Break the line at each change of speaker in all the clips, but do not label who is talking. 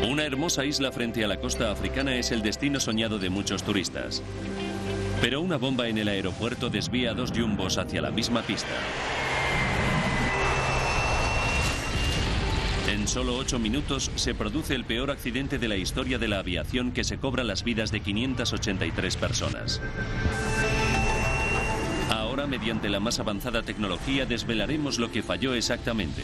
Una hermosa isla frente a la costa africana es el destino soñado de muchos turistas. Pero una bomba en el aeropuerto desvía a 2 jumbos hacia la misma pista. En solo 8 minutos se produce el peor accidente de la historia de la aviación, que se cobra las vidas de 583 personas. Ahora, mediante la más avanzada tecnología, desvelaremos lo que falló exactamente.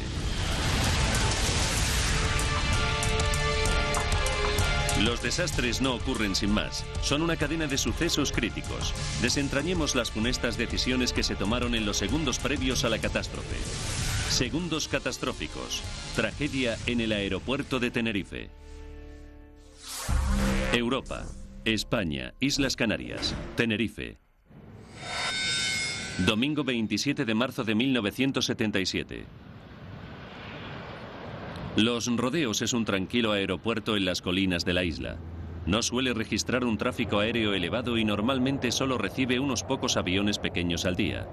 Los desastres no ocurren sin más. Son una cadena de sucesos críticos. Desentrañemos las funestas decisiones que se tomaron en los segundos previos a la catástrofe. Segundos catastróficos. Tragedia en el aeropuerto de Tenerife. Europa, España, Islas Canarias, Tenerife. Domingo 27 de marzo de 1977. Los Rodeos es un tranquilo aeropuerto en las colinas de la isla. No suele registrar un tráfico aéreo elevado y normalmente solo recibe unos pocos aviones pequeños al día.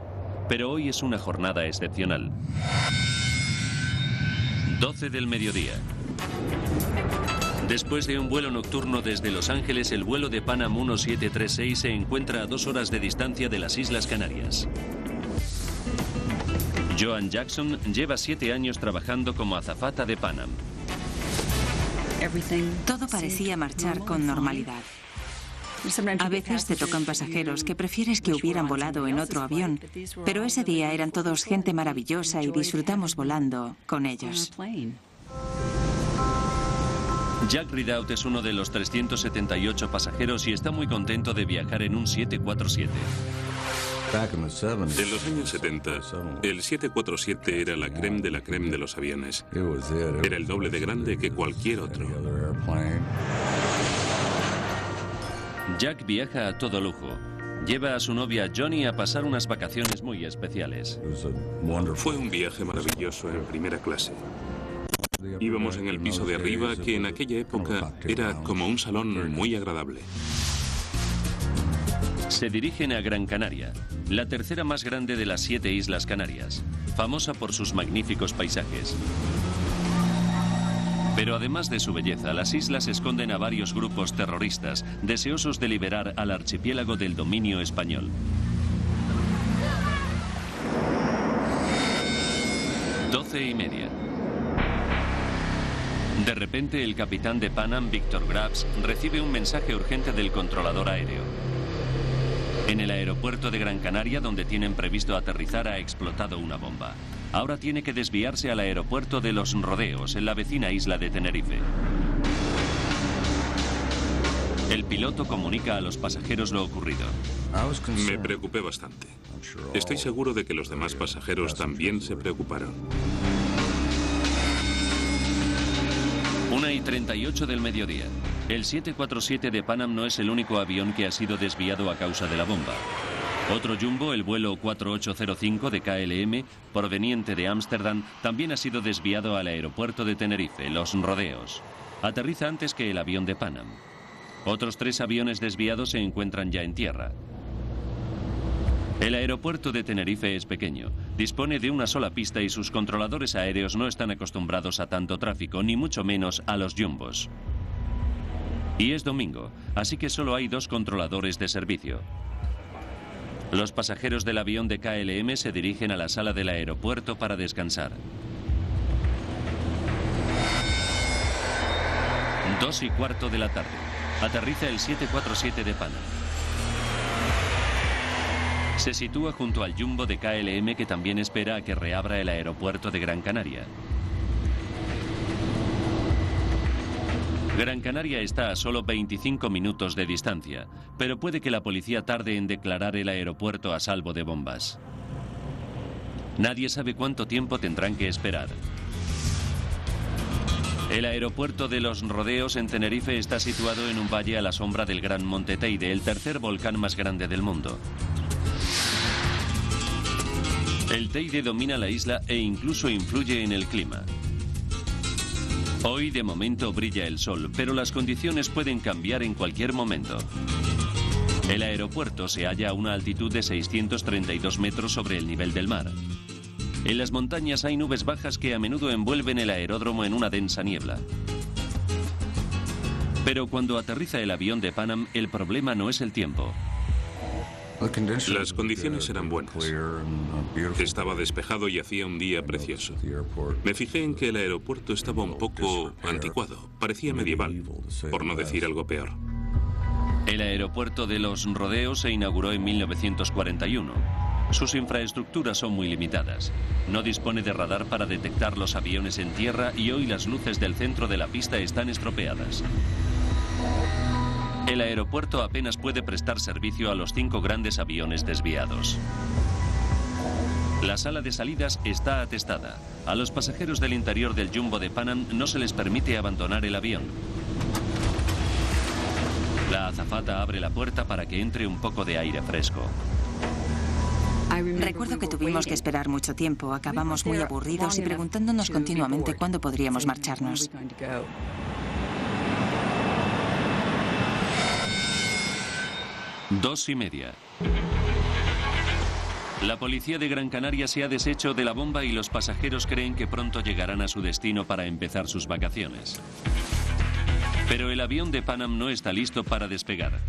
Pero hoy es una jornada excepcional. 12 del mediodía. Después de un vuelo nocturno desde Los Ángeles, el vuelo de Pan Am 1736 se encuentra a 2 horas de distancia de las Islas Canarias. Joan Jackson lleva 7 años trabajando como azafata de Pan Am.
Todo parecía marchar con normalidad. A veces te tocan pasajeros que prefieres que hubieran volado en otro avión, pero ese día eran todos gente maravillosa y disfrutamos volando con ellos.
Jack Ridout es uno de los 378 pasajeros y está muy contento de viajar en un 747.
En los años 70, el 747 era la crème de los aviones. Era el doble de grande que cualquier otro.
Jack viaja a todo lujo. Lleva a su novia Johnny a pasar unas vacaciones muy especiales.
Fue un viaje maravilloso en primera clase. Íbamos en el piso de arriba, que en aquella época era como un salón muy agradable.
Se dirigen a Gran Canaria, la tercera más grande de las 7 Islas Canarias, famosa por sus magníficos paisajes. Pero además de su belleza, las islas esconden a varios grupos terroristas deseosos de liberar al archipiélago del dominio español. 12:30. De repente, el capitán de Pan Am, Victor Graves, recibe un mensaje urgente del controlador aéreo. En el aeropuerto de Gran Canaria, donde tienen previsto aterrizar, ha explotado una bomba. Ahora tiene que desviarse al aeropuerto de Los Rodeos, en la vecina isla de Tenerife. El piloto comunica a los pasajeros lo ocurrido.
Me preocupé bastante. Estoy seguro de que los demás pasajeros también se preocuparon.
1:38 del mediodía. El 747 de Pan Am no es el único avión que ha sido desviado a causa de la bomba. Otro jumbo, el vuelo 4805 de KLM, proveniente de Ámsterdam, también ha sido desviado al aeropuerto de Tenerife, Los Rodeos. Aterriza antes que el avión de Pan Am. Otros 3 aviones desviados se encuentran ya en tierra. El aeropuerto de Tenerife es pequeño, dispone de una sola pista y sus controladores aéreos no están acostumbrados a tanto tráfico, ni mucho menos a los jumbos. Y es domingo, así que solo hay 2 controladores de servicio. Los pasajeros del avión de KLM se dirigen a la sala del aeropuerto para descansar. 2:15 de la tarde. Aterriza el 747 de Pan Am. Se sitúa junto al jumbo de KLM, que también espera a que reabra el aeropuerto de Gran Canaria. Gran Canaria está a solo 25 minutos de distancia, pero puede que la policía tarde en declarar el aeropuerto a salvo de bombas. Nadie sabe cuánto tiempo tendrán que esperar. El aeropuerto de Los Rodeos en Tenerife está situado en un valle a la sombra del Gran Monte Teide, el tercer volcán más grande del mundo. El Teide domina la isla e incluso influye en el clima. Hoy de momento brilla el sol, pero las condiciones pueden cambiar en cualquier momento. El aeropuerto se halla a una altitud de 632 metros sobre el nivel del mar. En las montañas hay nubes bajas que a menudo envuelven el aeródromo en una densa niebla. Pero cuando aterriza el avión de Pan Am, el problema no es el tiempo.
Las condiciones eran buenas. Estaba despejado y hacía un día precioso. Me fijé en que el aeropuerto estaba un poco anticuado. Parecía medieval, por no decir algo peor.
El aeropuerto de Los Rodeos se inauguró en 1941. Sus infraestructuras son muy limitadas. No dispone de radar para detectar los aviones en tierra y hoy las luces del centro de la pista están estropeadas. El aeropuerto apenas puede prestar servicio a los 5 grandes aviones desviados. La sala de salidas está atestada. A los pasajeros del interior del jumbo de Pan Am no se les permite abandonar el avión. La azafata abre la puerta para que entre un poco de aire fresco.
Recuerdo que tuvimos que esperar mucho tiempo. Acabamos muy aburridos y preguntándonos continuamente cuándo podríamos marcharnos.
2:30. La policía de Gran Canaria se ha deshecho de la bomba y los pasajeros creen que pronto llegarán a su destino para empezar sus vacaciones. Pero el avión de Pan Am no está listo para despegar.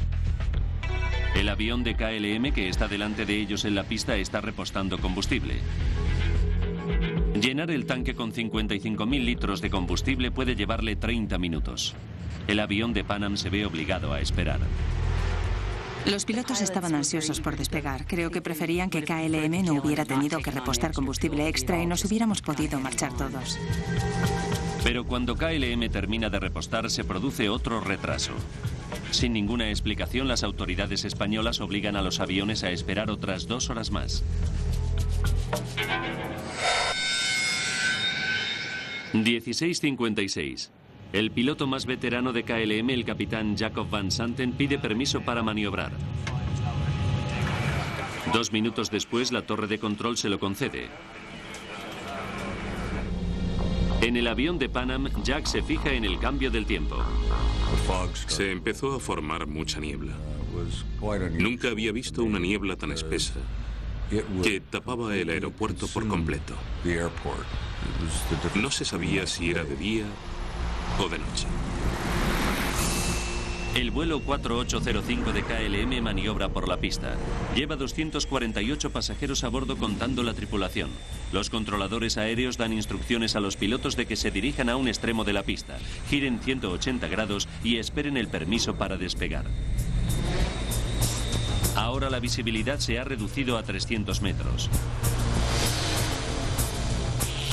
El avión de KLM que está delante de ellos en la pista está repostando combustible. Llenar el tanque con 55.000 litros de combustible puede llevarle 30 minutos. El avión de Pan Am se ve obligado a esperar.
Los pilotos estaban ansiosos por despegar. Creo que preferían que KLM no hubiera tenido que repostar combustible extra y nos hubiéramos podido marchar todos.
Pero cuando KLM termina de repostar, se produce otro retraso. Sin ninguna explicación, las autoridades españolas obligan a los aviones a esperar otras 2 horas más. 16:56. El piloto más veterano de KLM, el capitán Jacob Van Santen, pide permiso para maniobrar. 2 minutos después, la torre de control se lo concede. En el avión de Pan Am, Jack se fija en el cambio del tiempo.
Se empezó a formar mucha niebla. Nunca había visto una niebla tan espesa que tapaba el aeropuerto por completo. No se sabía si era de día o de noche.
El vuelo 4805 de KLM maniobra por la pista. Lleva 248 pasajeros a bordo contando la tripulación. Los controladores aéreos dan instrucciones a los pilotos de que se dirijan a un extremo de la pista, giren 180 grados y esperen el permiso para despegar. Ahora la visibilidad se ha reducido a 300 metros.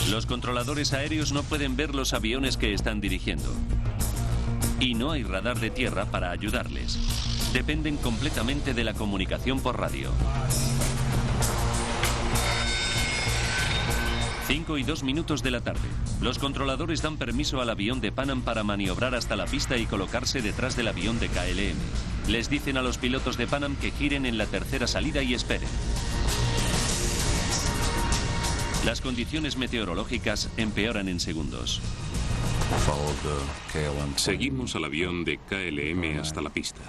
Los controladores aéreos no pueden ver los aviones que están dirigiendo. Y no hay radar de tierra para ayudarles. Dependen completamente de la comunicación por radio. 5:02 de la tarde. Los controladores dan permiso al avión de Pan Am para maniobrar hasta la pista y colocarse detrás del avión de KLM. Les dicen a los pilotos de Pan Am que giren en la tercera salida y esperen. Las condiciones meteorológicas empeoran en segundos.
Seguimos al avión de KLM hasta la pista.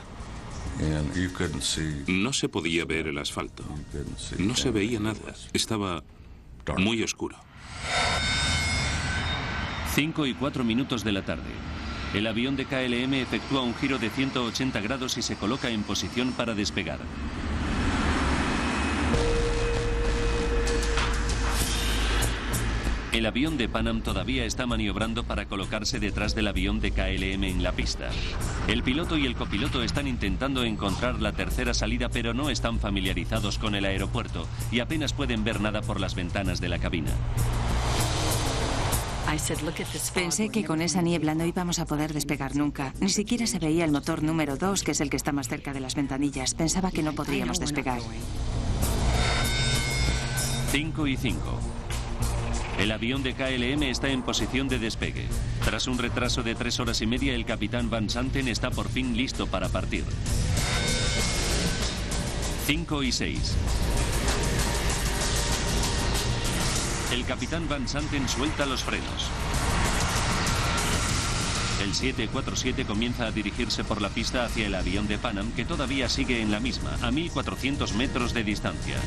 No se podía ver el asfalto. No se veía nada. Estaba muy oscuro.
5:04 de la tarde. El avión de KLM efectúa un giro de 180 grados y se coloca en posición para despegar. El avión de Pan Am todavía está maniobrando para colocarse detrás del avión de KLM en la pista. El piloto y el copiloto están intentando encontrar la tercera salida, pero no están familiarizados con el aeropuerto y apenas pueden ver nada por las ventanas de la cabina.
Pensé que con esa niebla no íbamos a poder despegar nunca. Ni siquiera se veía el motor número 2, que es el que está más cerca de las ventanillas. Pensaba que no podríamos despegar.
5:05. El avión de KLM está en posición de despegue. Tras un retraso de 3 horas y media, el capitán Van Santen está por fin listo para partir. 5:06. El capitán Van Santen suelta los frenos. El 747 comienza a dirigirse por la pista hacia el avión de Pan Am, que todavía sigue en la misma, a 1.400 metros de distancia.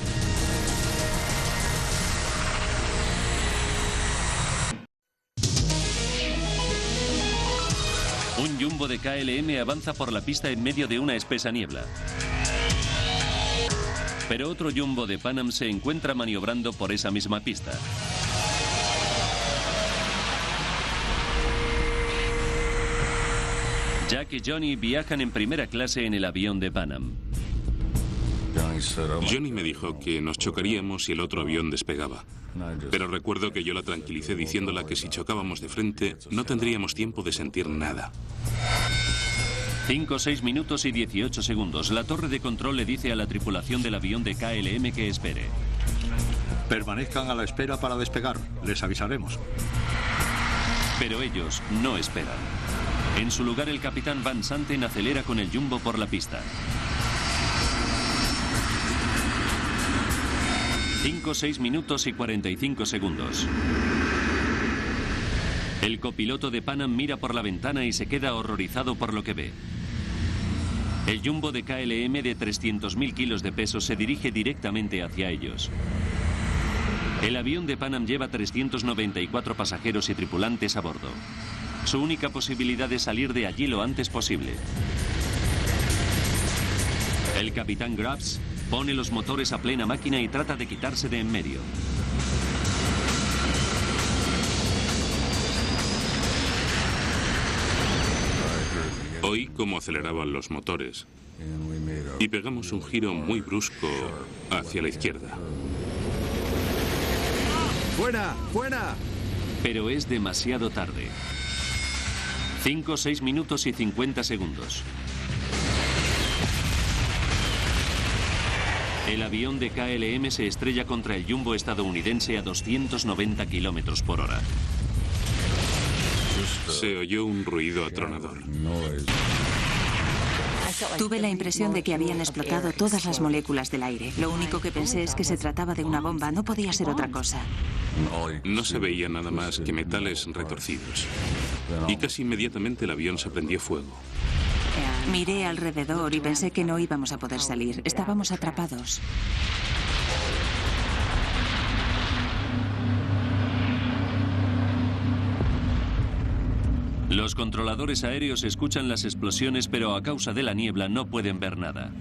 Un jumbo de KLM avanza por la pista en medio de una espesa niebla. Pero otro jumbo de Pan Am se encuentra maniobrando por esa misma pista. Jack y Johnny viajan en primera clase en el avión de Pan Am.
Johnny me dijo que nos chocaríamos si el otro avión despegaba. Pero recuerdo que yo la tranquilicé diciéndola que si chocábamos de frente no tendríamos tiempo de sentir nada.
5, 6 minutos y 18 segundos. La torre de control le dice a la tripulación del avión de KLM que espere.
Permanezcan a la espera para despegar. Les avisaremos.
Pero ellos no esperan. En su lugar, el capitán Van Santen acelera con el jumbo por la pista. 5, 6 minutos y 45 segundos. El copiloto de Pan Am mira por la ventana y se queda horrorizado por lo que ve. El jumbo de KLM de 300.000 kilos de peso se dirige directamente hacia ellos. El avión de Pan Am lleva 394 pasajeros y tripulantes a bordo. Su única posibilidad es salir de allí lo antes posible. El capitán Grubbs pone los motores a plena máquina y trata de quitarse de en medio.
Oí cómo aceleraban los motores y pegamos un giro muy brusco hacia la izquierda.
¡Fuera! ¡Fuera!
Pero es demasiado tarde. 5, 6 minutos y 50 segundos. El avión de KLM se estrella contra el jumbo estadounidense a 290 kilómetros por hora.
Se oyó un ruido atronador.
Tuve la impresión de que habían explotado todas las moléculas del aire. Lo único que pensé es que se trataba de una bomba, no podía ser otra cosa.
No se veía nada más que metales retorcidos. Y casi inmediatamente el avión se prendió fuego.
Miré alrededor y pensé que no íbamos a poder salir. Estábamos atrapados.
Los controladores aéreos escuchan las explosiones, pero a causa de la niebla no pueden ver nada.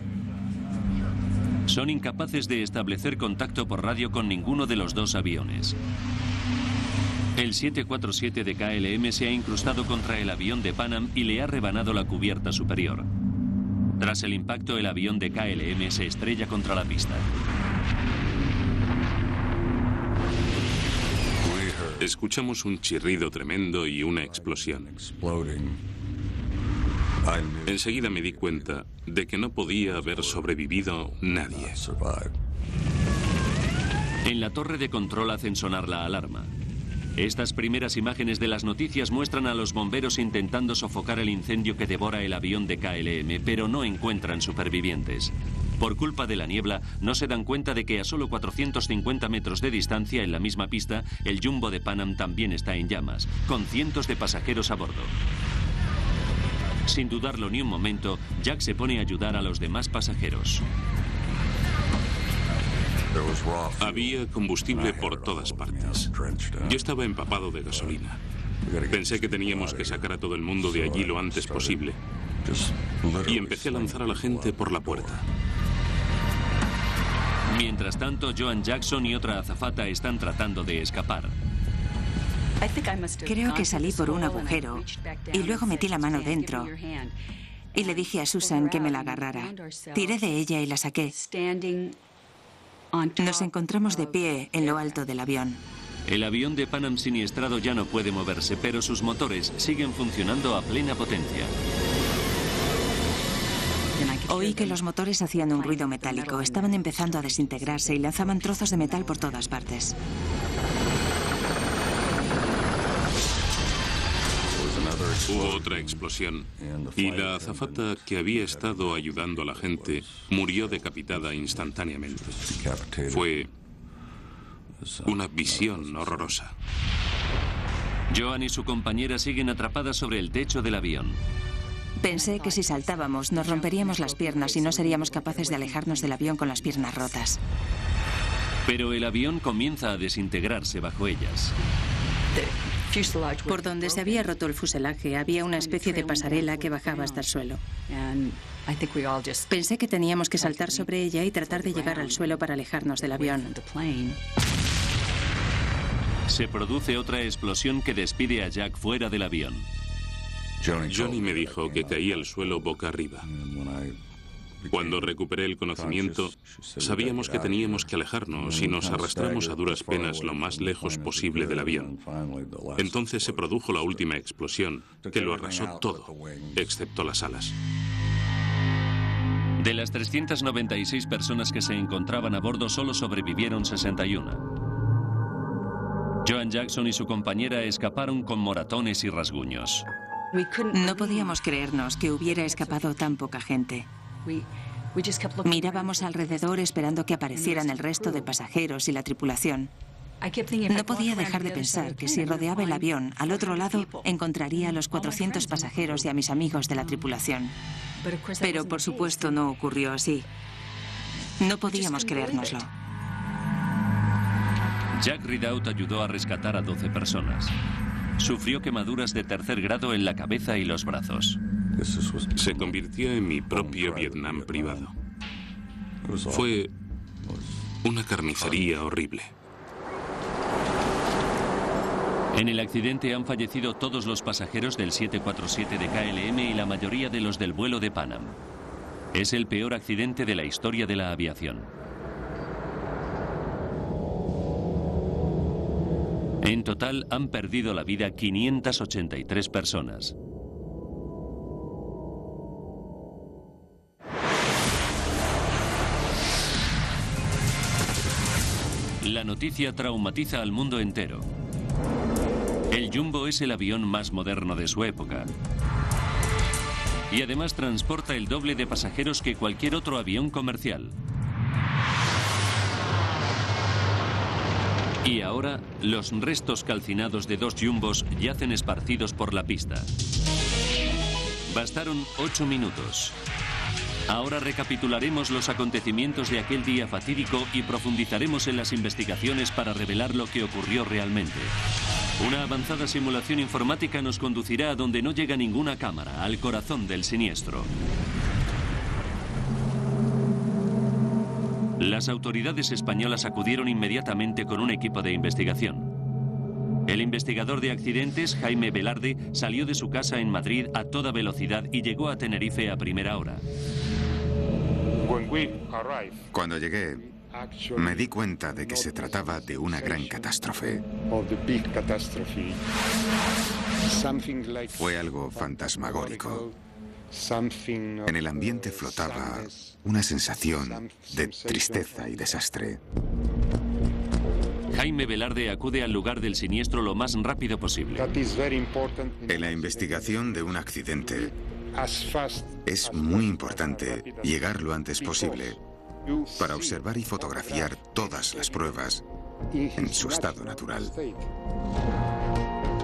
Son incapaces de establecer contacto por radio con ninguno de los dos aviones. El 747 de KLM se ha incrustado contra el avión de Pan Am y le ha rebanado la cubierta superior. Tras el impacto, el avión de KLM se estrella contra la pista.
Escuchamos un chirrido tremendo y una explosión. Enseguida me di cuenta de que no podía haber sobrevivido nadie.
En la torre de control hacen sonar la alarma. Estas primeras imágenes de las noticias muestran a los bomberos intentando sofocar el incendio que devora el avión de KLM, pero no encuentran supervivientes. Por culpa de la niebla, no se dan cuenta de que a solo 450 metros de distancia, en la misma pista, el jumbo de Pan Am también está en llamas, con cientos de pasajeros a bordo. Sin dudarlo ni un momento, Jack se pone a ayudar a los demás pasajeros.
Había combustible por todas partes. Yo estaba empapado de gasolina. Pensé que teníamos que sacar a todo el mundo de allí lo antes posible. Y empecé a lanzar a la gente por la puerta.
Mientras tanto, Joan Jackson y otra azafata están tratando de escapar.
Creo que salí por un agujero y luego metí la mano dentro y le dije a Susan que me la agarrara. Tiré de ella y la saqué. Nos encontramos de pie en lo alto del avión.
El avión de Pan Am siniestrado ya no puede moverse, pero sus motores siguen funcionando a plena potencia.
Oí que los motores hacían un ruido metálico. Estaban empezando a desintegrarse y lanzaban trozos de metal por todas partes.
Hubo otra explosión y la azafata que había estado ayudando a la gente murió decapitada instantáneamente. Fue una visión horrorosa.
Joan y su compañera siguen atrapadas sobre el techo del avión.
Pensé que si saltábamos nos romperíamos las piernas y no seríamos capaces de alejarnos del avión con las piernas rotas.
Pero el avión comienza a desintegrarse bajo ellas.
Por donde se había roto el fuselaje había una especie de pasarela que bajaba hasta el suelo. Pensé que teníamos que saltar sobre ella y tratar de llegar al suelo para alejarnos del avión.
Se produce otra explosión que despide a Jack fuera del avión.
Johnny me dijo que caí al suelo boca arriba. Cuando recuperé el conocimiento, sabíamos que teníamos que alejarnos y nos arrastramos a duras penas lo más lejos posible del avión. Entonces se produjo la última explosión, que lo arrasó todo, excepto las alas.
De las 396 personas que se encontraban a bordo, solo sobrevivieron 61. Joan Jackson y su compañera escaparon con moratones y rasguños.
No podíamos creernos que hubiera escapado tan poca gente. Mirábamos alrededor esperando que aparecieran el resto de pasajeros y la tripulación. No podía dejar de pensar que si rodeaba el avión, al otro lado encontraría a los 400 pasajeros y a mis amigos de la tripulación. Pero por supuesto no ocurrió así. No podíamos creérnoslo.
Jack Ridout ayudó a rescatar a 12 personas. Sufrió quemaduras de tercer grado en la cabeza y los brazos.
Se convirtió en mi propio Vietnam privado. Fue una carnicería horrible.
En el accidente han fallecido todos los pasajeros del 747 de KLM y la mayoría de los del vuelo de Pan Am. Es el peor accidente de la historia de la aviación. En total han perdido la vida 583 personas. La noticia traumatiza al mundo entero. El Jumbo es el avión más moderno de su época. Y además transporta el doble de pasajeros que cualquier otro avión comercial. Y ahora, los restos calcinados de 2 Jumbos yacen esparcidos por la pista. Bastaron 8 minutos. Ahora recapitularemos los acontecimientos de aquel día fatídico y profundizaremos en las investigaciones para revelar lo que ocurrió realmente. Una avanzada simulación informática nos conducirá a donde no llega ninguna cámara, al corazón del siniestro. Las autoridades españolas acudieron inmediatamente con un equipo de investigación. El investigador de accidentes, Jaime Velarde, salió de su casa en Madrid a toda velocidad y llegó a Tenerife a primera hora.
Cuando llegué, me di cuenta de que se trataba de una gran catástrofe. Fue algo fantasmagórico. En el ambiente flotaba una sensación de tristeza y desastre.
Jaime Velarde acude al lugar del siniestro lo más rápido posible.
En la investigación de un accidente, es muy importante llegar lo antes posible para observar y fotografiar todas las pruebas en su estado natural.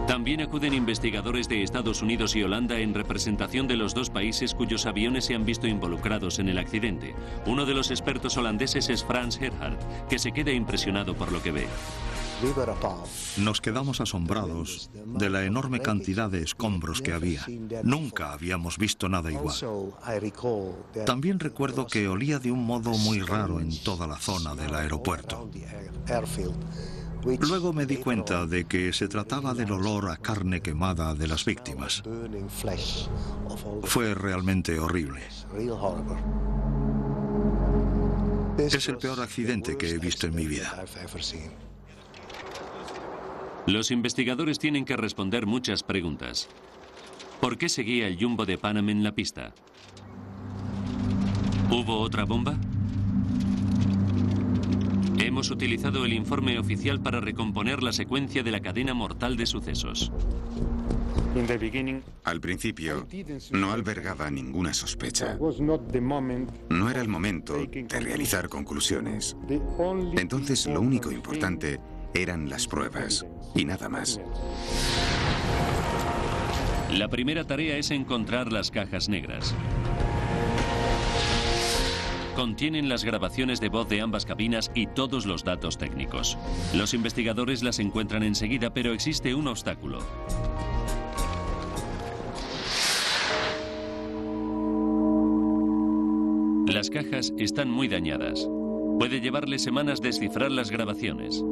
También acuden investigadores de Estados Unidos y Holanda en representación de los dos países cuyos aviones se han visto involucrados en el accidente. Uno de los expertos holandeses es Frans Gerhardt, que se queda impresionado por lo que ve.
Nos quedamos asombrados de la enorme cantidad de escombros que había. Nunca habíamos visto nada igual. También recuerdo que olía de un modo muy raro en toda la zona del aeropuerto. Luego me di cuenta de que se trataba del olor a carne quemada de las víctimas. Fue realmente horrible. Es el peor accidente que he visto en mi vida.
Los investigadores tienen que responder muchas preguntas. ¿Por qué seguía el Jumbo de Pan Am en la pista? ¿Hubo otra bomba? Hemos utilizado el informe oficial para recomponer la secuencia de la cadena mortal de sucesos.
Al principio, no albergaba ninguna sospecha. No era el momento de realizar conclusiones. Entonces, lo único importante eran las pruebas, y nada más.
La primera tarea es encontrar las cajas negras. Contienen las grabaciones de voz de ambas cabinas y todos los datos técnicos. Los investigadores las encuentran enseguida, pero existe un obstáculo. Las cajas están muy dañadas. Puede llevarle semanas descifrar las grabaciones.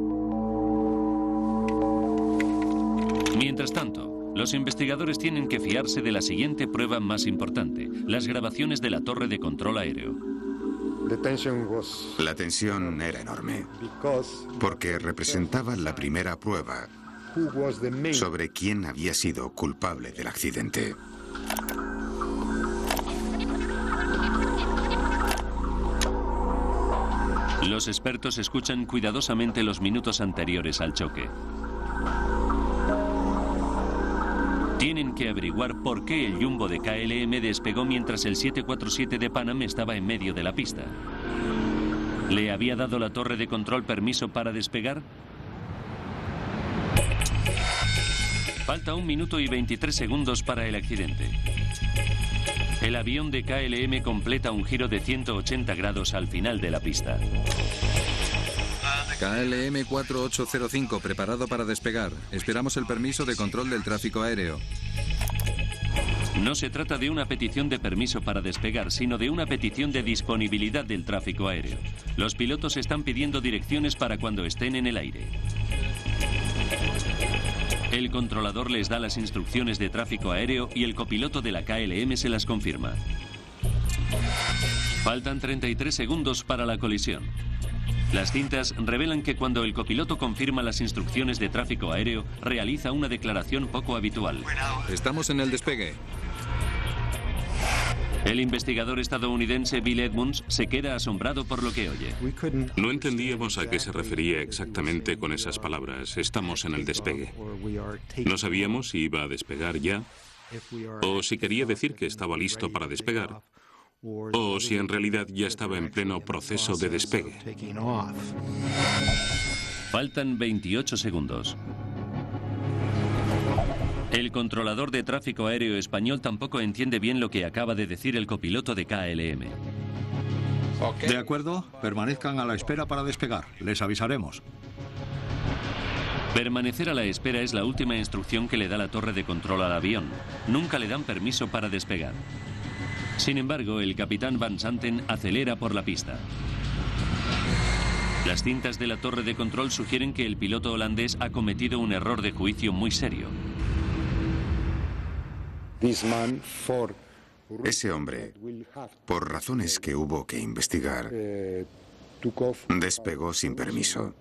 Mientras tanto, los investigadores tienen que fiarse de la siguiente prueba más importante: las grabaciones de la torre de control aéreo.
La tensión era enorme, porque representaba la primera prueba sobre quién había sido culpable del accidente.
Los expertos escuchan cuidadosamente los minutos anteriores al choque. Tienen que averiguar por qué el jumbo de KLM despegó mientras el 747 de Pan Am estaba en medio de la pista. ¿Le había dado la torre de control permiso para despegar? Falta 1 minuto y 23 segundos para el accidente. El avión de KLM completa un giro de 180 grados al final de la pista.
KLM 4805, preparado para despegar. Esperamos el permiso de control del tráfico aéreo.
No se trata de una petición de permiso para despegar, sino de una petición de disponibilidad del tráfico aéreo. Los pilotos están pidiendo direcciones para cuando estén en el aire. El controlador les da las instrucciones de tráfico aéreo y el copiloto de la KLM se las confirma. Faltan 33 segundos para la colisión. Las cintas revelan que cuando el copiloto confirma las instrucciones de tráfico aéreo, realiza una declaración poco habitual.
Estamos en el despegue.
El investigador estadounidense Bill Edmunds se queda asombrado por lo que oye.
No entendíamos a qué se refería exactamente con esas palabras. Estamos en el despegue. No sabíamos si iba a despegar ya, o si quería decir que estaba listo para despegar, o si en realidad ya estaba en pleno proceso de despegue.
Faltan 28 segundos. El controlador de tráfico aéreo español tampoco entiende bien lo que acaba de decir el copiloto de KLM.
De acuerdo, permanezcan a la espera para despegar. Les avisaremos.
Permanecer a la espera es la última instrucción que le da la torre de control al avión. Nunca le dan permiso para despegar. Sin embargo, el capitán Van Santen acelera por la pista. Las cintas de la torre de control sugieren que el piloto holandés ha cometido un error de juicio muy serio.
Ese hombre, por razones que hubo que investigar, despegó sin permiso.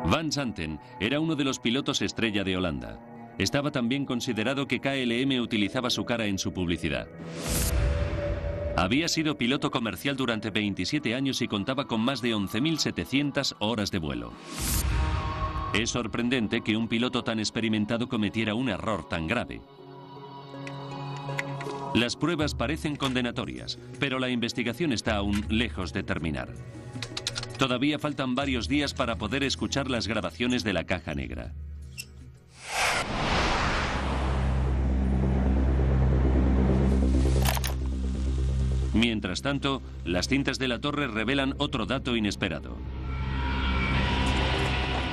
Van Santen era uno de los pilotos estrella de Holanda. Estaba también considerado que KLM utilizaba su cara en su publicidad. Había sido piloto comercial durante 27 años y contaba con más de 11.700 horas de vuelo. Es sorprendente que un piloto tan experimentado cometiera un error tan grave. Las pruebas parecen condenatorias, pero la investigación está aún lejos de terminar. Todavía faltan varios días para poder escuchar las grabaciones de la caja negra. Mientras tanto, las cintas de la torre revelan otro dato inesperado.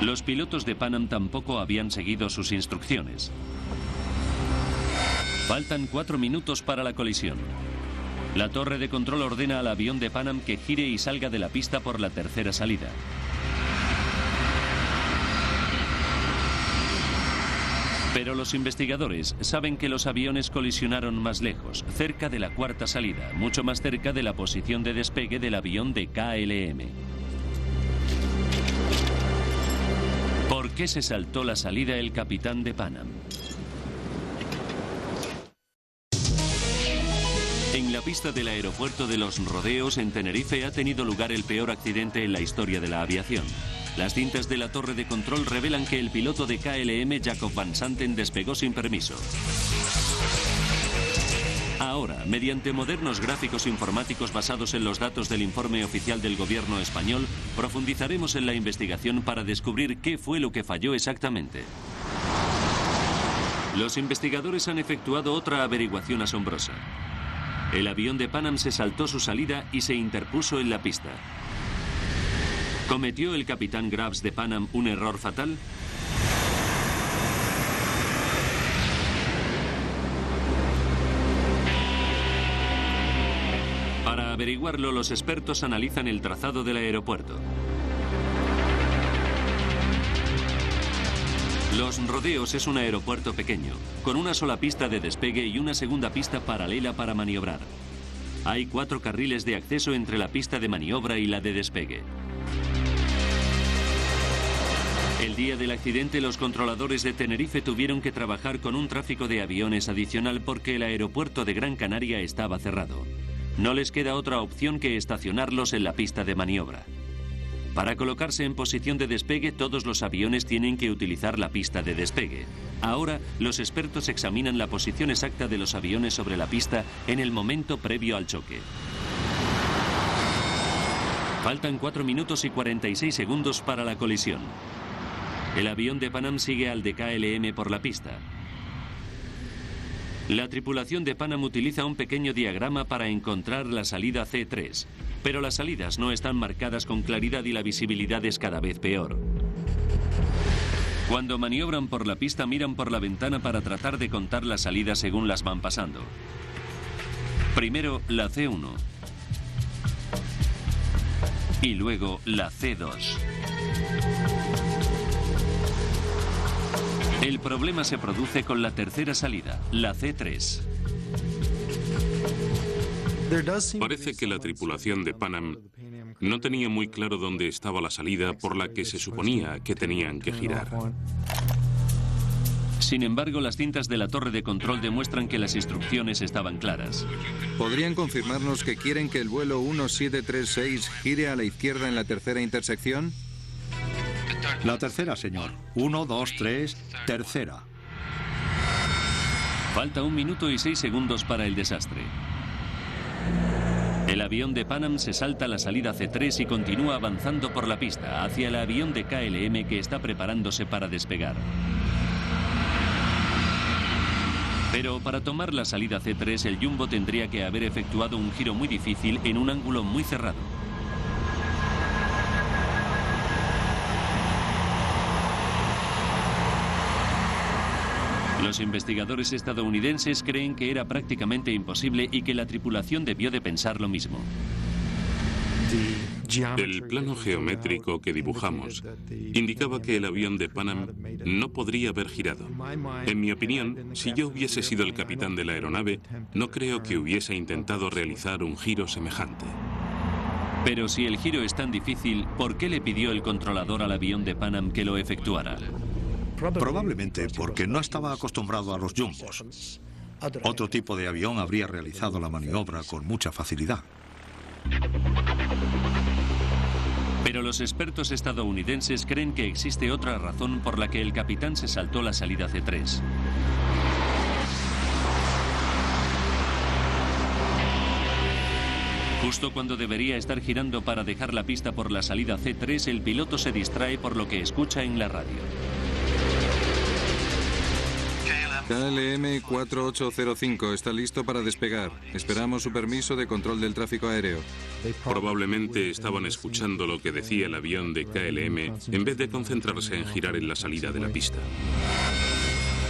Los pilotos de Pan Am tampoco habían seguido sus instrucciones. Faltan 4 minutos para la colisión. La torre de control ordena al avión de Pan Am que gire y salga de la pista por la tercera salida. Pero los investigadores saben que los aviones colisionaron más lejos, cerca de la cuarta salida, mucho más cerca de la posición de despegue del avión de KLM. ¿Por qué se saltó la salida el capitán de Pan Am? En la pista del aeropuerto de Los Rodeos, en Tenerife, ha tenido lugar el peor accidente en la historia de la aviación. Las cintas de la torre de control revelan que el piloto de KLM, Jacob Van Santen, despegó sin permiso. Ahora, mediante modernos gráficos informáticos basados en los datos del informe oficial del gobierno español, profundizaremos en la investigación para descubrir qué fue lo que falló exactamente. Los investigadores han efectuado otra averiguación asombrosa. El avión de Pan Am se saltó su salida y se interpuso en la pista. ¿Cometió el capitán Graves de Pan Am un error fatal? Para averiguarlo, los expertos analizan el trazado del aeropuerto. Los Rodeos es un aeropuerto pequeño, con una sola pista de despegue y una segunda pista paralela para maniobrar. Hay 4 carriles de acceso entre la pista de maniobra y la de despegue. El día del accidente, los controladores de Tenerife tuvieron que trabajar con un tráfico de aviones adicional porque el aeropuerto de Gran Canaria estaba cerrado. No les queda otra opción que estacionarlos en la pista de maniobra. Para colocarse en posición de despegue, todos los aviones tienen que utilizar la pista de despegue. Ahora, los expertos examinan la posición exacta de los aviones sobre la pista en el momento previo al choque. Faltan 4 minutos y 46 segundos para la colisión. El avión de Pan Am sigue al de KLM por la pista. La tripulación de Pan Am utiliza un pequeño diagrama para encontrar la salida C3, pero las salidas no están marcadas con claridad y la visibilidad es cada vez peor. Cuando maniobran por la pista, miran por la ventana para tratar de contar las salidas según las van pasando. Primero la C1 y luego la C2. El problema se produce con la tercera salida, la C3.
Parece que la tripulación de Pan Am no tenía muy claro dónde estaba la salida por la que se suponía que tenían que girar.
Sin embargo, las cintas de la torre de control demuestran que las instrucciones estaban claras.
¿Podrían confirmarnos que quieren que el vuelo 1736 gire a la izquierda en la tercera intersección?
La tercera, señor. 1, 2, 3, tercera.
Falta 1 minuto y 6 segundos para el desastre. El avión de Pan Am se salta la salida C3 y continúa avanzando por la pista hacia el avión de KLM que está preparándose para despegar. Pero para tomar la salida C3, el Jumbo tendría que haber efectuado un giro muy difícil en un ángulo muy cerrado. Los investigadores estadounidenses creen que era prácticamente imposible y que la tripulación debió de pensar lo mismo.
El plano geométrico que dibujamos indicaba que el avión de Pan Am no podría haber girado. En mi opinión, si yo hubiese sido el capitán de la aeronave, no creo que hubiese intentado realizar un giro semejante.
Pero si el giro es tan difícil, ¿por qué le pidió el controlador al avión de Pan Am que lo efectuara?
Probablemente porque no estaba acostumbrado a los jumbos. Otro tipo de avión habría realizado la maniobra con mucha facilidad.
Pero los expertos estadounidenses creen que existe otra razón por la que el capitán se saltó la salida C3. Justo cuando debería estar girando para dejar la pista por la salida C3, el piloto se distrae por lo que escucha en la radio.
KLM 4805 está listo para despegar. Esperamos su permiso de control del tráfico aéreo.
Probablemente estaban escuchando lo que decía el avión de KLM en vez de concentrarse en girar en la salida de la pista.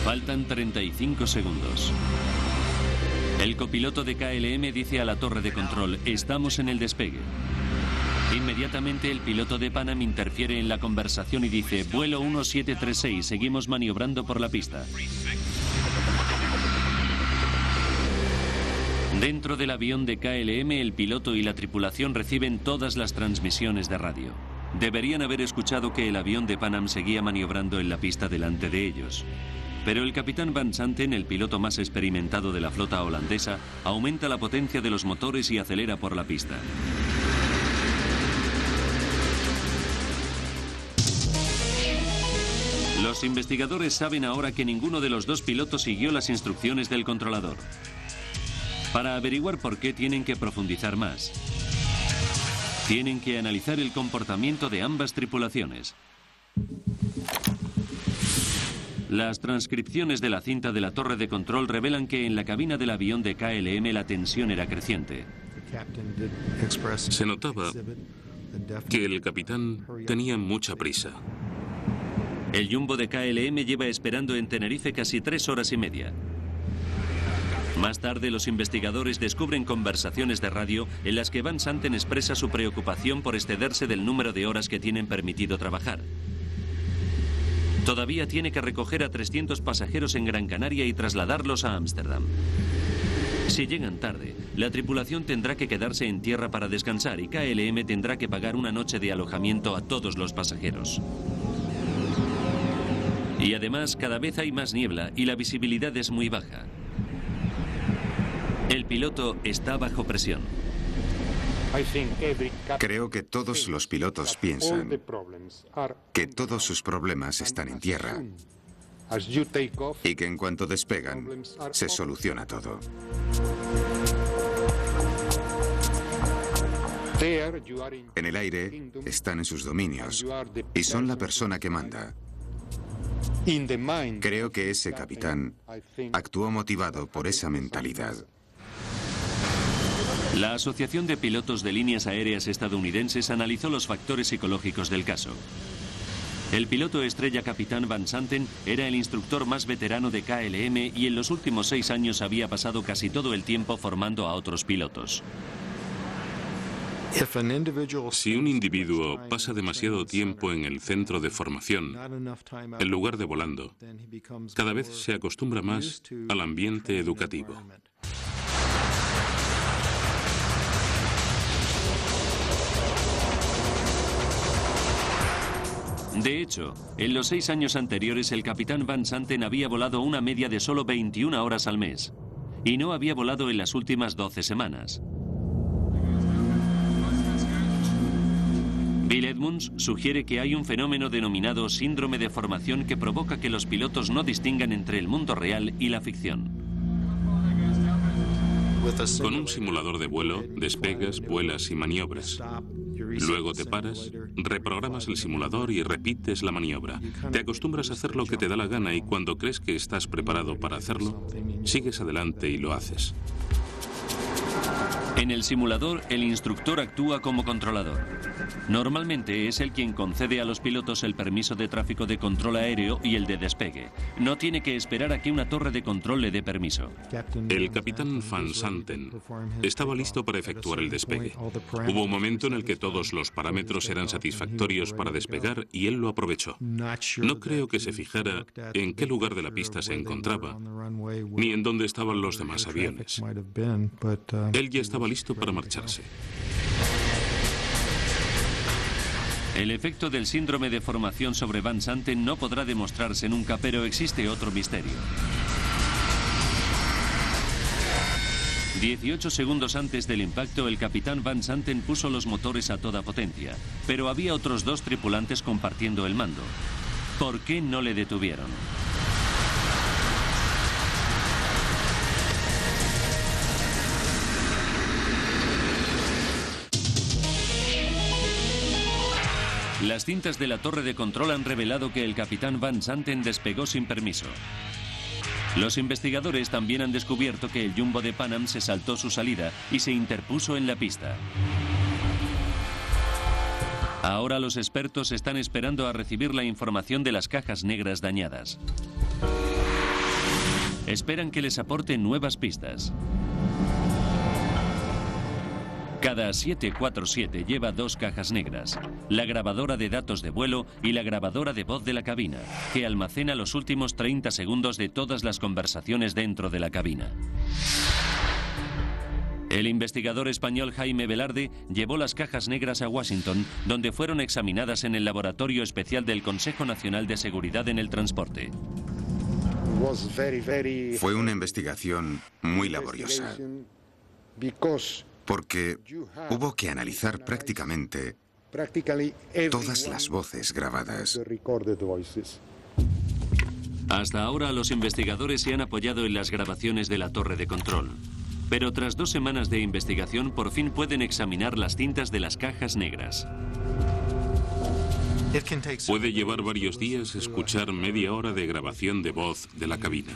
Faltan 35 segundos. El copiloto de KLM dice a la torre de control: estamos en el despegue. Inmediatamente el piloto de Pan Am interfiere en la conversación y dice: vuelo 1736, seguimos maniobrando por la pista. Dentro del avión de KLM, el piloto y la tripulación reciben todas las transmisiones de radio. Deberían haber escuchado que el avión de Pan Am seguía maniobrando en la pista delante de ellos. Pero el capitán Van Santen, el piloto más experimentado de la flota holandesa, aumenta la potencia de los motores y acelera por la pista. Los investigadores saben ahora que ninguno de los dos pilotos siguió las instrucciones del controlador. Para averiguar por qué, tienen que profundizar más. Tienen que analizar el comportamiento de ambas tripulaciones. Las transcripciones de la cinta de la torre de control revelan que en la cabina del avión de KLM la tensión era creciente.
Se notaba que el capitán tenía mucha prisa.
El jumbo de KLM lleva esperando en Tenerife casi 3 horas y media. Más tarde, los investigadores descubren conversaciones de radio en las que Van Santen expresa su preocupación por excederse del número de horas que tienen permitido trabajar. Todavía tiene que recoger a 300 pasajeros en Gran Canaria y trasladarlos a Ámsterdam. Si llegan tarde, la tripulación tendrá que quedarse en tierra para descansar y KLM tendrá que pagar una noche de alojamiento a todos los pasajeros. Y además, cada vez hay más niebla y la visibilidad es muy baja. El piloto está bajo presión.
Creo que todos los pilotos piensan que todos sus problemas están en tierra y que en cuanto despegan se soluciona todo. En el aire están en sus dominios y son la persona que manda. Creo que ese capitán actuó motivado por esa mentalidad.
La Asociación de Pilotos de Líneas Aéreas Estadounidenses analizó los factores psicológicos del caso. El piloto estrella capitán Van Santen era el instructor más veterano de KLM y en los últimos 6 años había pasado casi todo el tiempo formando a otros pilotos.
Si un individuo pasa demasiado tiempo en el centro de formación, en lugar de volando, cada vez se acostumbra más al ambiente educativo.
De hecho, en los 6 años anteriores el capitán Van Santen había volado una media de solo 21 horas al mes y no había volado en las últimas 12 semanas. Bill Edmunds sugiere que hay un fenómeno denominado síndrome de formación que provoca que los pilotos no distingan entre el mundo real y la ficción.
Con un simulador de vuelo, despegas, vuelas y maniobras. Luego te paras, reprogramas el simulador y repites la maniobra. Te acostumbras a hacer lo que te da la gana y cuando crees que estás preparado para hacerlo, sigues adelante y lo haces.
En el simulador, el instructor actúa como controlador. Normalmente es él quien concede a los pilotos el permiso de tráfico de control aéreo y el de despegue. No tiene que esperar a que una torre de control le dé permiso.
El capitán Van Santen estaba listo para efectuar el despegue. Hubo un momento en el que todos los parámetros eran satisfactorios para despegar y él lo aprovechó. No creo que se fijara en qué lugar de la pista se encontraba, ni en dónde estaban los demás aviones. Él ya estaba listo para marcharse.
El efecto del síndrome de formación sobre Van Santen no podrá demostrarse nunca, pero existe otro misterio. 18 segundos antes del impacto, el capitán Van Santen puso los motores a toda potencia, pero había otros 2 tripulantes compartiendo el mando. ¿Por qué no le detuvieron? Las cintas de la torre de control han revelado que el capitán Van Santen despegó sin permiso. Los investigadores también han descubierto que el jumbo de Pan Am se saltó su salida y se interpuso en la pista. Ahora los expertos están esperando a recibir la información de las cajas negras dañadas. Esperan que les aporten nuevas pistas. Cada 747 lleva 2 cajas negras, la grabadora de datos de vuelo y la grabadora de voz de la cabina, que almacena los últimos 30 segundos de todas las conversaciones dentro de la cabina. El investigador español Jaime Velarde llevó las cajas negras a Washington, donde fueron examinadas en el Laboratorio Especial del Consejo Nacional de Seguridad en el Transporte.
Fue una investigación muy laboriosa, porque hubo que analizar prácticamente todas las voces grabadas.
Hasta ahora los investigadores se han apoyado en las grabaciones de la torre de control. Pero tras 2 semanas de investigación por fin pueden examinar las cintas de las cajas negras.
Puede llevar varios días escuchar media hora de grabación de voz de la cabina.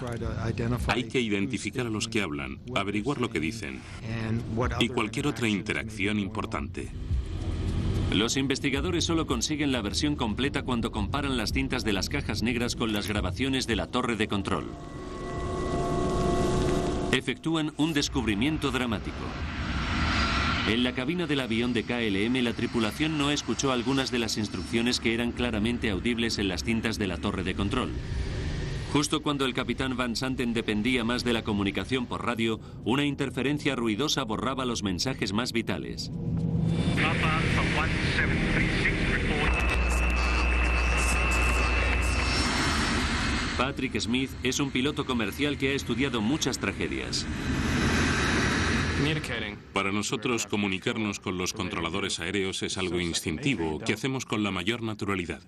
Hay que identificar a los que hablan, averiguar lo que dicen y cualquier otra interacción importante.
Los investigadores solo consiguen la versión completa cuando comparan las cintas de las cajas negras con las grabaciones de la torre de control. Efectúan un descubrimiento dramático. En la cabina del avión de KLM, la tripulación no escuchó algunas de las instrucciones que eran claramente audibles en las cintas de la torre de control. Justo cuando el capitán Van Santen dependía más de la comunicación por radio, una interferencia ruidosa borraba los mensajes más vitales. Patrick Smith es un piloto comercial que ha estudiado muchas tragedias.
Para nosotros, comunicarnos con los controladores aéreos es algo instintivo, que hacemos con la mayor naturalidad.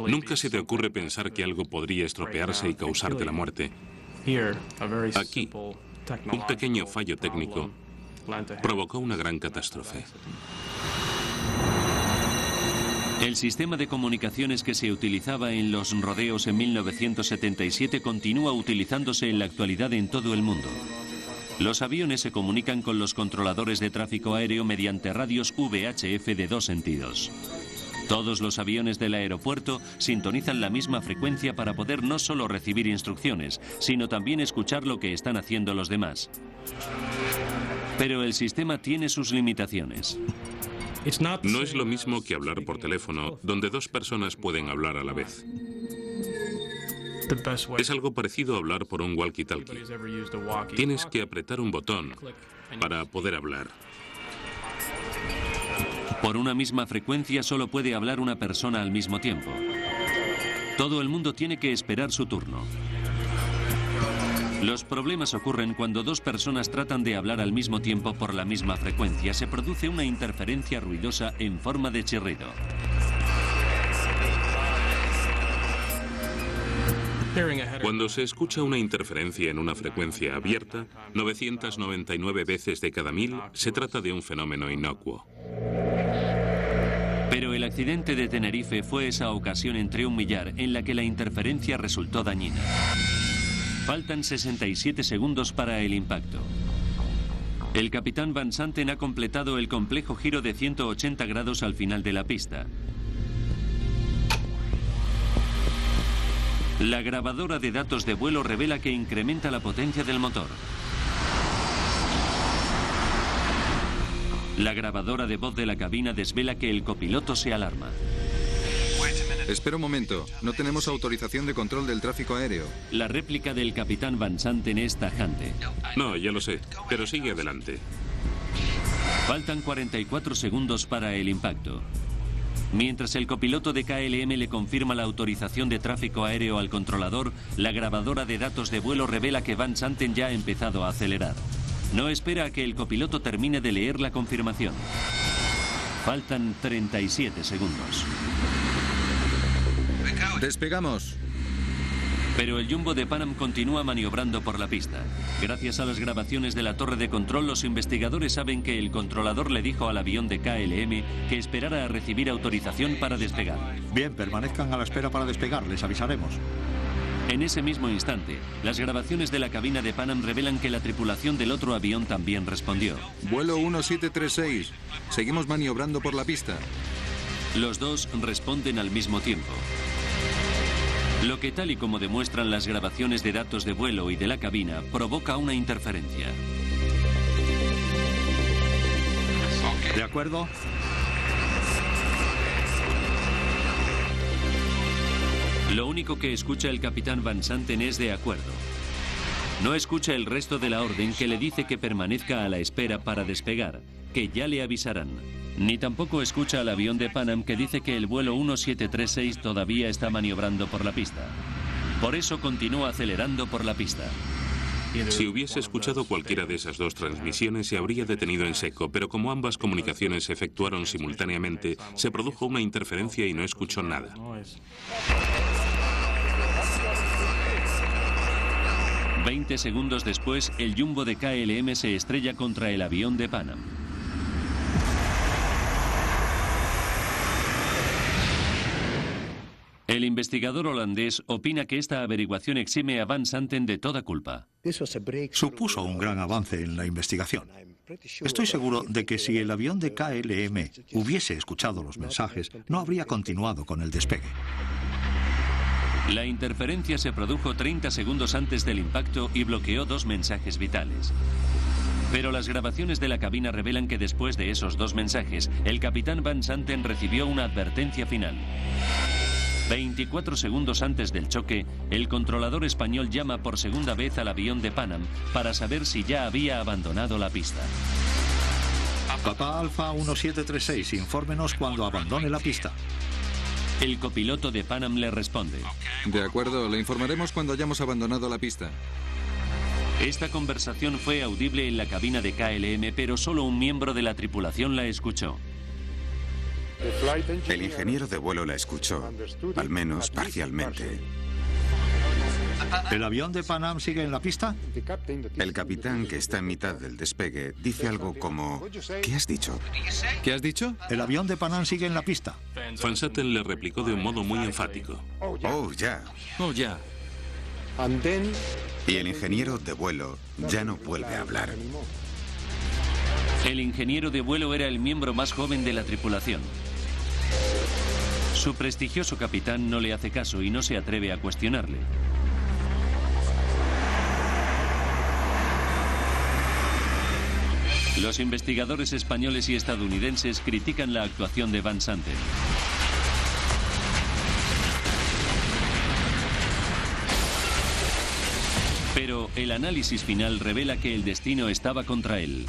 Nunca se te ocurre pensar que algo podría estropearse y causarte la muerte. Aquí, un pequeño fallo técnico provocó una gran catástrofe.
El sistema de comunicaciones que se utilizaba en los rodeos en 1977 continúa utilizándose en la actualidad en todo el mundo. Los aviones se comunican con los controladores de tráfico aéreo mediante radios VHF de 2 sentidos. Todos los aviones del aeropuerto sintonizan la misma frecuencia para poder no solo recibir instrucciones, sino también escuchar lo que están haciendo los demás. Pero el sistema tiene sus limitaciones.
No es lo mismo que hablar por teléfono, donde 2 personas pueden hablar a la vez. Es algo parecido a hablar por un walkie-talkie. Tienes que apretar un botón para poder hablar.
Por una misma frecuencia solo puede hablar una persona al mismo tiempo. Todo el mundo tiene que esperar su turno. Los problemas ocurren cuando 2 personas tratan de hablar al mismo tiempo por la misma frecuencia. Se produce una interferencia ruidosa en forma de chirrido.
Cuando se escucha una interferencia en una frecuencia abierta, 999 veces de cada 1000, se trata de un fenómeno inocuo.
Pero el accidente de Tenerife fue esa ocasión entre un millar en la que la interferencia resultó dañina. Faltan 67 segundos para el impacto. El capitán Van Santen ha completado el complejo giro de 180 grados al final de la pista. La grabadora de datos de vuelo revela que incrementa la potencia del motor. La grabadora de voz de la cabina desvela que el copiloto se alarma.
Espera un momento, no tenemos autorización de control del tráfico aéreo.
La réplica del capitán Van Santen es tajante.
No, ya lo sé, pero sigue adelante.
Faltan 44 segundos para el impacto. Mientras el copiloto de KLM le confirma la autorización de tráfico aéreo al controlador, la grabadora de datos de vuelo revela que Van Santen ya ha empezado a acelerar. No espera a que el copiloto termine de leer la confirmación. Faltan 37 segundos.
¡Despegamos!
Pero el Jumbo de Pan Am continúa maniobrando por la pista. Gracias a las grabaciones de la torre de control, los investigadores saben que el controlador le dijo al avión de KLM que esperara a recibir autorización para despegar.
Bien, permanezcan a la espera para despegar, les avisaremos.
En ese mismo instante, las grabaciones de la cabina de Pan Am revelan que la tripulación del otro avión también respondió.
Vuelo 1736. Seguimos maniobrando por la pista.
Los dos responden al mismo tiempo. Lo que, tal y como demuestran las grabaciones de datos de vuelo y de la cabina, provoca una interferencia.
¿De acuerdo?
Lo único que escucha el capitán Van Santen es de acuerdo. No escucha el resto de la orden que le dice que permanezca a la espera para despegar, que ya le avisarán. Ni tampoco escucha al avión de Pan Am que dice que el vuelo 1736 todavía está maniobrando por la pista. Por eso continúa acelerando por la pista.
Si hubiese escuchado cualquiera de esas 2 transmisiones, se habría detenido en seco, pero como ambas comunicaciones se efectuaron simultáneamente, se produjo una interferencia y no escuchó nada.
«20 segundos después, el Jumbo de KLM se estrella contra el avión de Pan Am. investigador holandés opina que esta averiguación exime a Van Santen de toda culpa.
Supuso un gran avance en la investigación. Estoy seguro de que si el avión de KLM hubiese escuchado los mensajes, no habría continuado con el despegue.
La interferencia se produjo 30 segundos antes del impacto y bloqueó 2 mensajes vitales. Pero las grabaciones de la cabina revelan que después de esos 2 mensajes, el capitán Van Santen recibió una advertencia final. 24 segundos antes del choque, el controlador español llama por segunda vez al avión de Pan Am para saber si ya había abandonado la pista.
Papa Alfa 1736, infórmenos cuando abandone la pista.
El copiloto de Pan Am le responde:
De acuerdo, le informaremos cuando hayamos abandonado la pista.
Esta conversación fue audible en la cabina de KLM, pero solo un miembro de la tripulación la escuchó.
El ingeniero de vuelo la escuchó, al menos parcialmente.
¿El avión de Pan Am sigue en la pista?
El capitán, que está en mitad del despegue, dice algo como: ¿qué has dicho?
¿Qué has dicho?
El avión de Pan Am sigue en la pista.
Van Santen le replicó de un modo muy enfático.
Oh, ya.
Oh, ya.
Y el ingeniero de vuelo ya no vuelve a hablar.
El ingeniero de vuelo era el miembro más joven de la tripulación. Su prestigioso capitán no le hace caso y no se atreve a cuestionarle. Los investigadores españoles y estadounidenses critican la actuación de Van Santen. Pero el análisis final revela que el destino estaba contra él.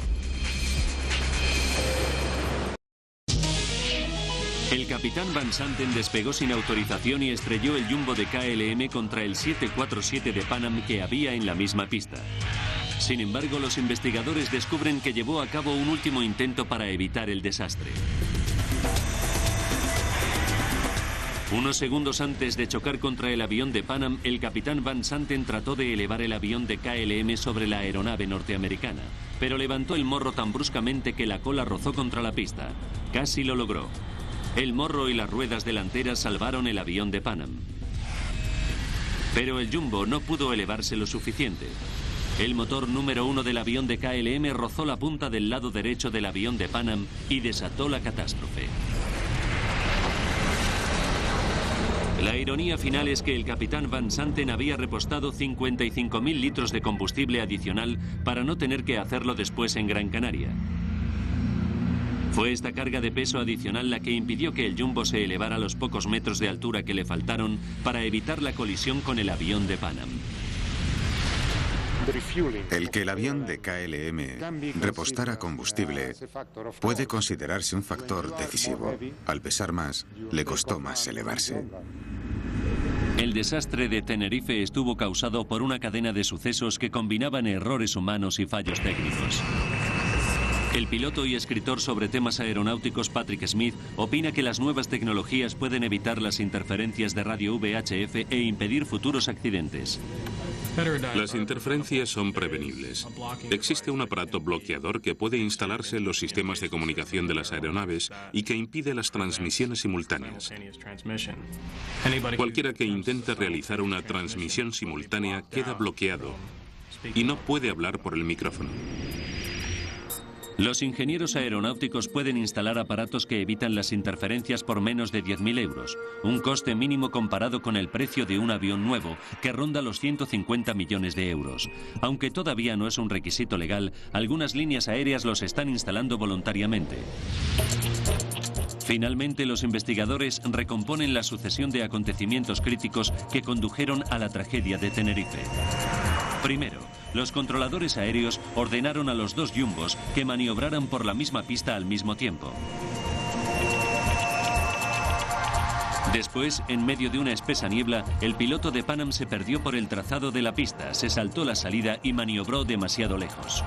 El capitán Van Santen despegó sin autorización y estrelló el jumbo de KLM contra el 747 de Pan Am que había en la misma pista. Sin embargo, los investigadores descubren que llevó a cabo un último intento para evitar el desastre. Unos segundos antes de chocar contra el avión de Pan Am, el capitán Van Santen trató de elevar el avión de KLM sobre la aeronave norteamericana, pero levantó el morro tan bruscamente que la cola rozó contra la pista. Casi lo logró. El morro y las ruedas delanteras salvaron el avión de Pan Am. Pero el jumbo no pudo elevarse lo suficiente. El motor número 1 del avión de KLM rozó la punta del lado derecho del avión de Pan Am y desató la catástrofe. La ironía final es que el capitán Van Santen había repostado 55.000 litros de combustible adicional para no tener que hacerlo después en Gran Canaria. Fue esta carga de peso adicional la que impidió que el jumbo se elevara a los pocos metros de altura que le faltaron para evitar la colisión con el avión de Pan Am.
El que el avión de KLM repostara combustible puede considerarse un factor decisivo. Al pesar más, le costó más elevarse.
El desastre de Tenerife estuvo causado por una cadena de sucesos que combinaban errores humanos y fallos técnicos. El piloto y escritor sobre temas aeronáuticos Patrick Smith opina que las nuevas tecnologías pueden evitar las interferencias de radio VHF e impedir futuros accidentes.
Las interferencias son prevenibles. Existe un aparato bloqueador que puede instalarse en los sistemas de comunicación de las aeronaves y que impide las transmisiones simultáneas. Cualquiera que intente realizar una transmisión simultánea queda bloqueado y no puede hablar por el micrófono.
Los ingenieros aeronáuticos pueden instalar aparatos que evitan las interferencias por menos de 10.000 euros, un coste mínimo comparado con el precio de un avión nuevo, que ronda los 150 millones de euros. Aunque todavía no es un requisito legal, algunas líneas aéreas los están instalando voluntariamente. Finalmente, los investigadores recomponen la sucesión de acontecimientos críticos que condujeron a la tragedia de Tenerife. Primero, los controladores aéreos ordenaron a los 2 jumbos que maniobraran por la misma pista al mismo tiempo. Después, en medio de una espesa niebla, el piloto de Pan Am se perdió por el trazado de la pista, se saltó la salida y maniobró demasiado lejos.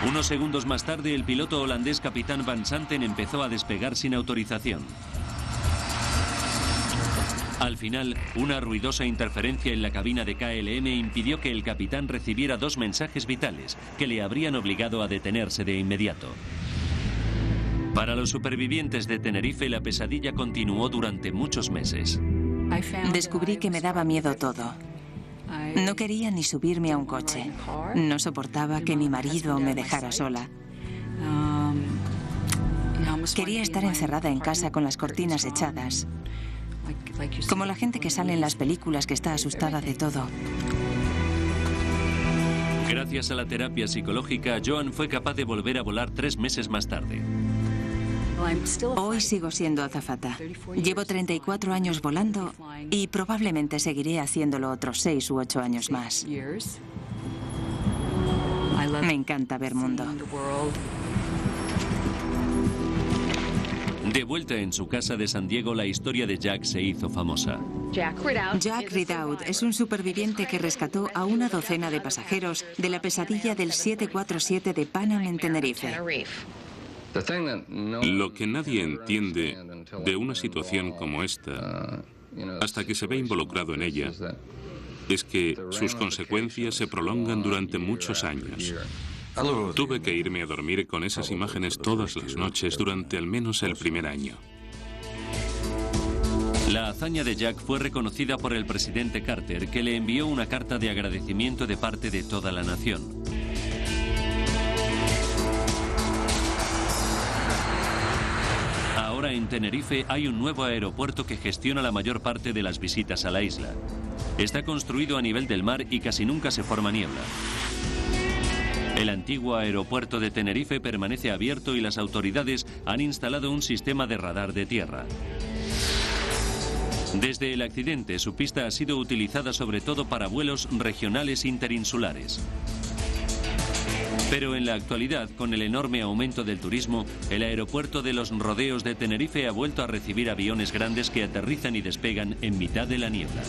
Unos segundos más tarde, el piloto holandés capitán Van Santen empezó a despegar sin autorización. Al final, una ruidosa interferencia en la cabina de KLM impidió que el capitán recibiera 2 mensajes vitales que le habrían obligado a detenerse de inmediato. Para los supervivientes de Tenerife, la pesadilla continuó durante muchos meses.
Descubrí que me daba miedo todo. No quería ni subirme a un coche. No soportaba que mi marido me dejara sola. Quería estar encerrada en casa con las cortinas echadas, como la gente que sale en las películas que está asustada de todo.
Gracias a la terapia psicológica, Joan fue capaz de volver a volar 3 meses más tarde.
Hoy sigo siendo azafata. Llevo 34 años volando y probablemente seguiré haciéndolo otros 6 u 8 años más. Me encanta ver mundo.
De vuelta en su casa de San Diego, la historia de Jack se hizo famosa.
Jack Ridout es un superviviente que rescató a una docena de pasajeros de la pesadilla del 747 de Pan Am en Tenerife.
Lo que nadie entiende de una situación como esta, hasta que se ve involucrado en ella, es que sus consecuencias se prolongan durante muchos años. Tuve que irme a dormir con esas imágenes todas las noches durante al menos el primer año.
La hazaña de Jack fue reconocida por el presidente Carter, que le envió una carta de agradecimiento de parte de toda la nación. Ahora en Tenerife hay un nuevo aeropuerto que gestiona la mayor parte de las visitas a la isla. Está construido a nivel del mar y casi nunca se forma niebla. El antiguo aeropuerto de Tenerife permanece abierto y las autoridades han instalado un sistema de radar de tierra. Desde el accidente, su pista ha sido utilizada sobre todo para vuelos regionales interinsulares. Pero en la actualidad, con el enorme aumento del turismo, el aeropuerto de los Rodeos de Tenerife ha vuelto a recibir aviones grandes que aterrizan y despegan en mitad de la niebla.